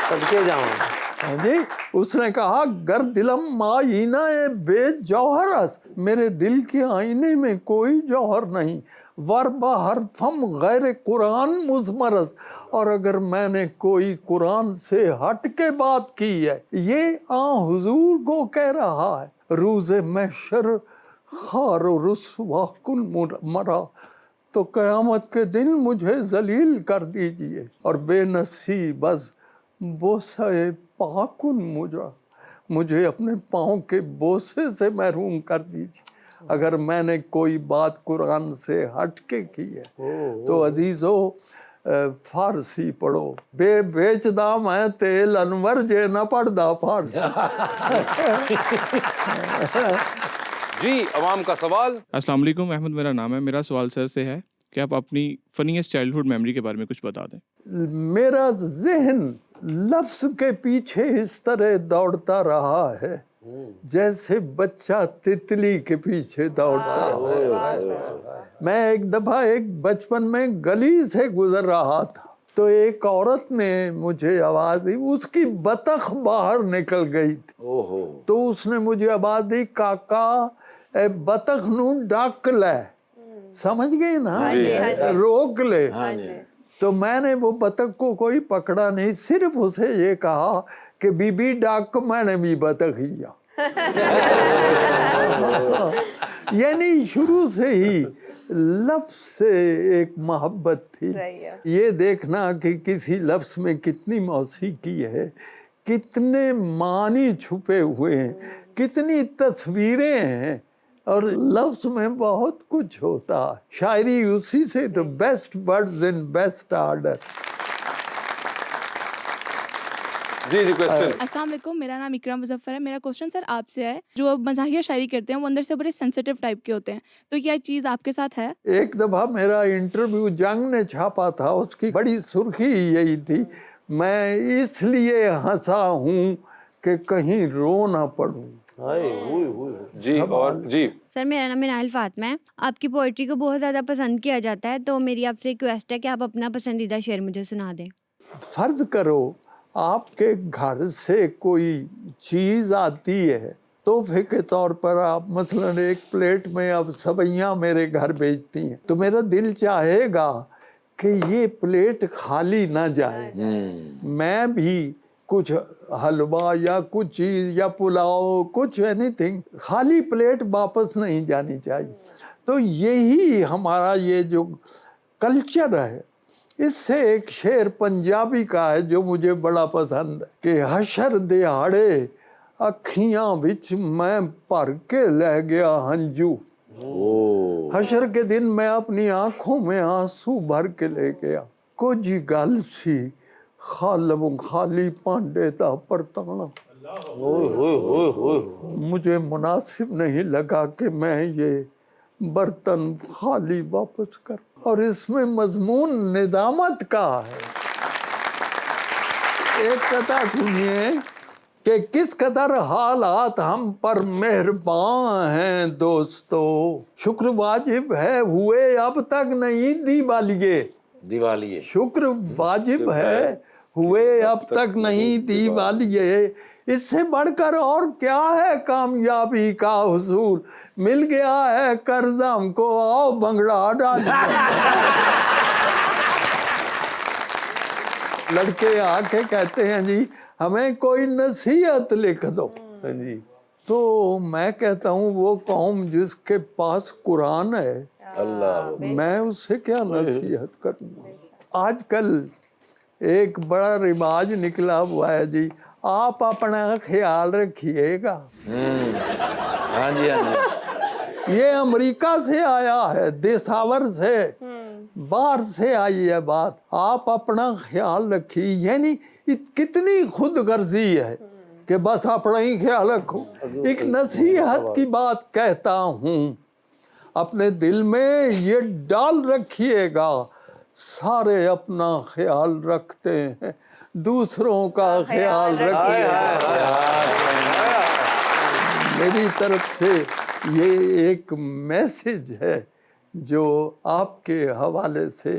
صدقے جاؤں. جی اس نے کہا گر دلم آئینہ بے جوہرس، میرے دل کے آئینے میں کوئی جوہر نہیں، ور بہر فم غیر قرآن مزمرس، اور اگر میں نے کوئی قرآن سے ہٹ کے بات کی ہے، یہ حضور کو کہہ رہا ہے، روز محشر خار و رسوا کل مرا، تو قیامت کے دن مجھے ذلیل کر دیجئے، اور بے نصیب از بوسہ پاکن مجھے اپنے پاؤں کے بوسے سے محروم کر دیجیے اگر میں نے کوئی بات قرآن سے ہٹ کے کی ہے. تو عزیزو فارسی پڑھو، بے بیچ دا میں تیل انور جے نہ پڑھدا فارسی. جی عوام کا سوال. السلام علیکم، احمد میرا نام ہے. میرا سوال سر سے ہے کہ آپ اپنی فنیسٹ چائلڈہڈ میموری کے بارے میں کچھ بتا دیں. میرا ذہن لفظ کے پیچھے اس طرح دوڑتا رہا ہے جیسے بچہ تتلی کے پیچھے دوڑتا ہے. میں ایک دفعہ ایک بچپن میں گلی سے گزر رہا تھا تو ایک عورت نے مجھے آواز دی، اس کی بطخ باہر نکل گئی تھی، تو اس نے مجھے آواز دی، کاکا اے بطخ نو ڈاک لے. سمجھ گئی نا، روک لے. تو میں نے وہ بطخ کو کوئی پکڑا نہیں، صرف اسے یہ کہا کہ بی بی ڈاک میں نے بھی بطخ ہی. یعنی شروع سے ہی لفظ سے ایک محبت تھی. یہ دیکھنا کہ کسی لفظ میں کتنی موسیقی ہے، کتنے معنی چھپے ہوئے ہیں، کتنی تصویریں ہیں، اور لفظ میں بہت کچھ ہوتا ہے. شاعری اسی سے تو بیسٹ ورڈز ان بیسٹ آرڈر. جی کویسچن. السلام علیکم، میرا نام اکرام مظفر ہے. میرا کوشچن سر آپ سے ہے، جو مزاحیہ شاعری کرتے ہیں وہ اندر سے بڑے سینسیٹیو ٹائپ کے ہوتے ہیں، تو کیا چیز آپ کے ساتھ ہے؟ ایک دفعہ میرا انٹرویو جنگ نے چھاپا تھا، اس کی بڑی سرخی یہی تھی، میں اس لیے ہنسا ہوں کہ کہیں رو نہ پڑوں. جی اور جی سر میرا نام منال فاطمہ ہے. آپ کی پوئٹری کو بہت زیادہ پسند کیا جاتا ہے، تو میری آپ سے ریکویسٹ ہے کہ آپ اپنا پسندیدہ شعر مجھے سنا دیں. فرض کرو آپ کے گھر سے کوئی چیز آتی ہے تحفے کے طور پر، آپ مثلا ایک پلیٹ میں اب سویاں میرے گھر بھیجتی ہیں، تو میرا دل چاہے گا کہ یہ پلیٹ خالی نہ جائے، میں بھی کچھ حلوہ یا کچھ چیز یا پلاؤ، کچھ اینی تھنگ، خالی پلیٹ واپس نہیں جانی چاہیے. تو یہی ہمارا یہ جو کلچر ہے. اس سے ایک شعر پنجابی کا ہے جو مجھے بڑا پسند ہے کہ حشر دیہاڑے اکھیاں وچ میں بھر کے لے گیا ہنجو. حشر کے دن میں اپنی آنکھوں میں آنسو بھر کے لے گیا. کچھ گل سی خالم خالی پانڈے دا پرتانا. مجھے مناسب نہیں لگا کہ میں یہ برتن خالی واپس کر. اور اس میں مضمون ندامت کا ہے. ایک قطعہ سنیے کہ کس قدر حالات ہم پر مہربان ہیں دوستو، شکر واجب ہے ہوئے اب تک نہیں دیوالیے. شکر واجب ہے ہوئے اب تک نہیں دیوالیے. اس سے بڑھ کر اور کیا ہے کامیابی کا حصول، مل گیا ہے قرض ہم کو، آؤ بنگلہ ڈالیے. لڑکے آ کے کہتے ہیں جی ہمیں کوئی نصیحت لکھ دو. تو میں کہتا ہوں وہ قوم جس کے پاس قرآن ہے، میں اس سے کیا نصیحت کروں. آج کل ایک بڑا رواج نکلا ہوا ہے جی، آپ اپنا خیال رکھیے گا. یہ امریکہ سے آیا ہے، دیساور سے، باہر سے آئی ہے بات. آپ اپنا خیال رکھیے، یعنی کتنی خود غرضی ہے کہ بس اپنا ہی خیال رکھو. ایک نصیحت کی بات کہتا ہوں، اپنے دل میں یہ ڈال رکھیے گا، سارے اپنا خیال رکھتے ہیں، دوسروں کا خیال رکھیے گا. میری طرف سے یہ ایک میسج ہے جو آپ کے حوالے سے